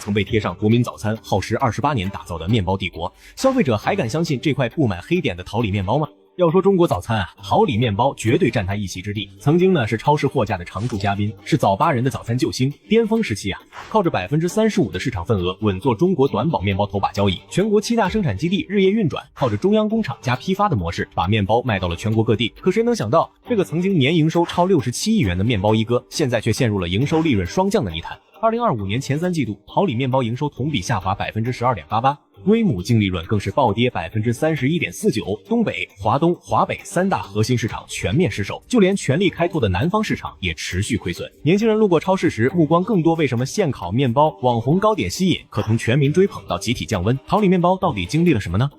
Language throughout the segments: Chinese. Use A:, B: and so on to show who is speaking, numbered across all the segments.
A: 曾被貼上國民早餐耗時28年打造的麵包帝國，消費者還敢相信這塊布滿黑點的桃李麵包嗎？要說中國早餐啊，桃李麵包絕對佔它一席之地。曾經呢是超市貨架的常駐嘉賓，是早8人的早餐救星。巔峰時期啊，靠着35%的市場份額穩坐中國短保麵包頭把交椅。全國7大生產基地日夜運轉，靠着中央工廠加批發的模式，把麵包賣到了全國各地。可誰能想到，這個曾經年營收超67億元的麵包一哥，現在卻陷入了營收利潤雙降的泥潭。2025年前3季度，桃李麵包營收同比下滑12.88%。規模淨利潤更是暴跌31.49%，東北、華東、華北3大核心市場全面失守，就連全力開拓的南方市場也持續虧損。年輕人路過超市時，目光更多為什麼現烤麵包、網紅糕點吸引，可從全民追捧到集體降溫。桃李麵包到底經歷了什麼呢？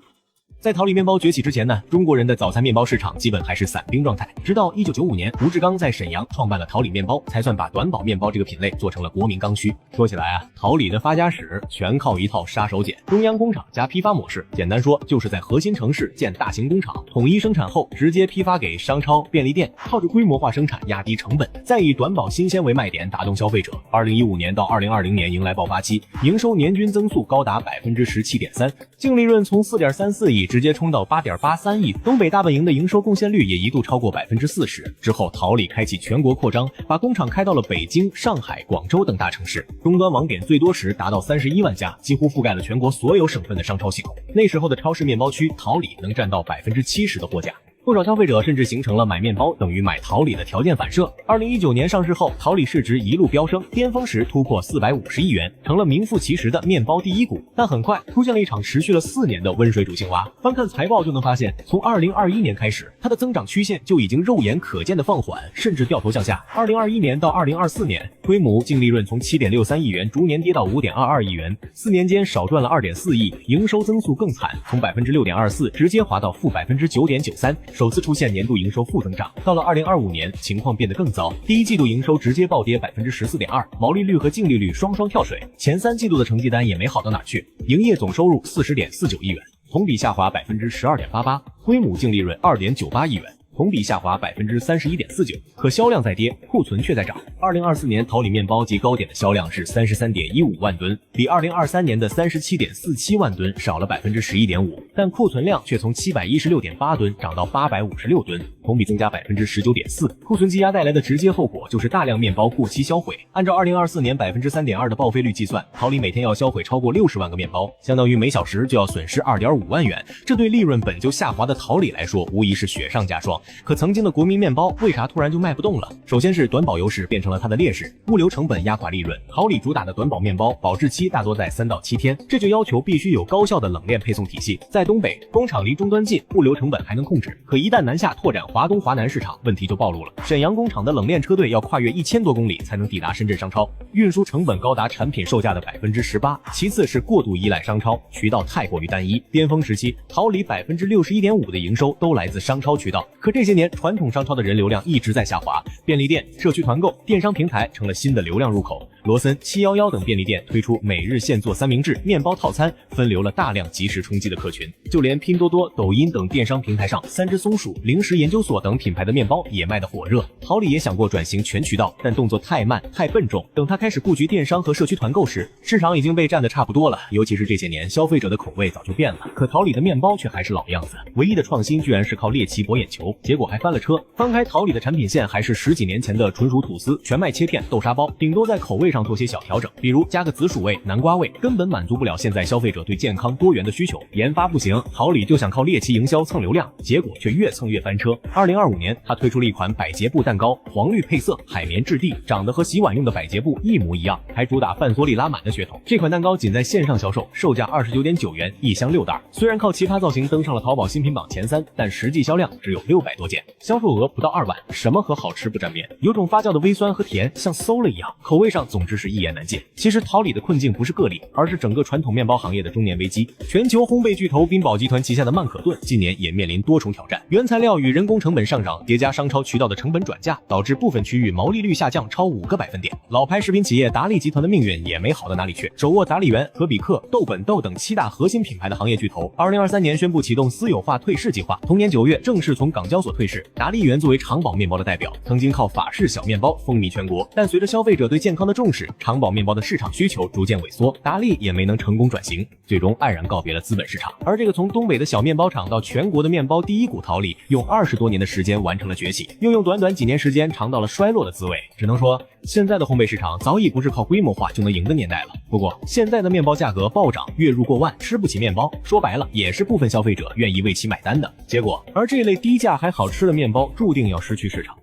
A: 在桃李麵包崛起之前呢，中國人的早餐麵包市场基本還是散兵狀態。直到1995年，吳志剛在沈陽創辦了桃李麵包，才算把短保麵包這個品類做成了國民剛需。說起来啊，桃李的發家史全靠一套杀手鐧：中央工厂加批發模式。簡單說，就是在核心城市建大型工厂，統一生產後直接批发給商超、便利店，靠着規模化生產壓低成本，再以短保新鮮為賣點打動消費者。2015年到2020年迎來爆發期，營收年均增速高達17.3%，淨利潤從4.34億直接衝到8.83億，東北大本營的營收貢獻率也一度超過40%。之後，桃李開啟全國擴張，把工廠開到了北京、上海、廣州等大城市，終端網點最多時達到31萬家，幾乎覆蓋了全國所有省份的商超系統。那時候的超市面包區，桃李能佔到70%的貨架。不少消費者甚至形成了買麵包等於買桃李的條件反射。2019年上市後，桃李市值一路飆升，巔峰時突破450億元，成了名副其實的麵包第一股。但很快出現了一場持續了4年的溫水煮青蛙。翻看財報就能發現，從2021年開始，它的增長曲線就已經肉眼可見的放緩，甚至掉頭向下。2021年到2024年，規模淨利潤從7.63億元逐年跌到5.22億元，4年間少賺了2.4億，營收增速更慘，從6.24%直接滑到-9.93%。首次出現年度營收負增長。到了2025年，情況變得更糟，第一季度營收直接暴跌14.2%，毛利率和淨利率雙双跳水。前3季度的成績單也沒好到哪去，營業總收入40.49億元，同比下滑12.88%，規模淨利潤2.98億元。同比下滑31.49%，可销量在跌，庫存卻在漲。2024年桃李麵包及糕點的銷量是33.15萬吨，比2023年的37.47万吨少了11.5%，但庫存量卻從716.8噸漲到856噸，同比增加19.4%。庫存積壓帶來的直接後果就是大量麵包過期銷毀。按照2024年3.2%的報廢率計算，桃李每天要銷毀超過60萬個麵包，相當於每小時就要損失2.5萬元。這對利潤本就下滑的桃李來說，無疑是雪上加霜。可曾經的國民麵包為啥突然就賣不動了？首先是短保優勢變成了它的劣勢，物流成本壓垮利潤。桃李主打的短保麵包保質期大多在3到7天，這就要求必須有高效的冷鏈配送體系。在東北，工廠離終端近，物流成本還能控制。可一旦南下拓展華東、華南市場，問題就暴露了。沈陽工廠的冷鏈車隊要跨越1000多公里才能抵達深圳商超，運輸成本高達產品售價的18%。其次是過度依賴商超，渠道太過於單一。巔峰時期，桃李61.5%的營收都來自商超渠道，可這些年傳統商超的人流量一直在下滑，便利店、社區團购、電商平台成了新的流量入口。羅森、711等便利店推出每日现做三明治、面包套餐，分流了大量及时冲击的客群。就連拼多多、抖音等電商平台上，3只松鼠、零食研究所等品牌的面包也賣得火熱。桃李也想過轉型全渠道，但動作太慢、太笨重。等他開始布局電商和社區團購時，市場已經被佔得差不多了。尤其是這些年，消費者的口味早就變了，可桃李的面包卻還是老樣子，唯一的創新居然是靠獵奇博眼球，結果還翻了車。翻開桃李的產品線，還是10幾年前的純薯吐司、全麥切片、豆沙包，頂多在口味上做些小調整，比如加個紫薯味、南瓜味，根本滿足不了現在消費者對健康多元的需求。研發不行，桃李就想靠獵奇營銷蹭流量，結果卻越蹭越翻車。2025年，他推出了一款百潔布蛋糕，黄綠配色，海綿質地，長得和洗碗用的百潔布一模一樣，還主打范索里拉滿的血統。這款蛋糕僅在線上銷售，售價29.9元，一箱6袋。雖然靠奇葩造型登上了淘寶新品榜前3，但實際銷量只有600多件，銷售額不到2萬。什麼和好吃不沾邊？有種發酵的微酸和甜，像馊了一樣，口味上總之是一言難盡。其實桃李的困境不是個例，而是整個傳統面包行業的中年危機。全球烘焙巨頭賓寶集團旗下的曼可頓今年也面臨多重挑戰，原材料與人工成本上漲，疊加商超渠道的成本轉嫁，導致部分區域毛利率下降超5個百分點。老牌食品企業達利集團的命運也沒好到哪裡去，手握達利園、可比克、豆本豆等7大核心品牌的行業巨頭，2023年宣布啟動私有化退市計劃，同年9月正式從港交所退市。達利園作為長保面包的代表，曾經靠法式小面包風靡全國，但隨着消費者對健康的重盛世，長寶麵包的市場需求逐漸萎縮，達利也沒能成功轉型，最終黯然告別了資本市場。而這個從東北的小麵包廠到全國的麵包第一股桃李，用20多年的時間完成了崛起，又用短短幾年時間嘗到了衰落的滋味。只能說，現在的烘焙市場早已不是靠規模化就能贏的年代了。不過，現在的麵包價格暴漲，月入過萬，吃不起麵包，說白了也是部分消費者願意為其買單的結果。而這類低價還好吃的麵包，注定要失去市場。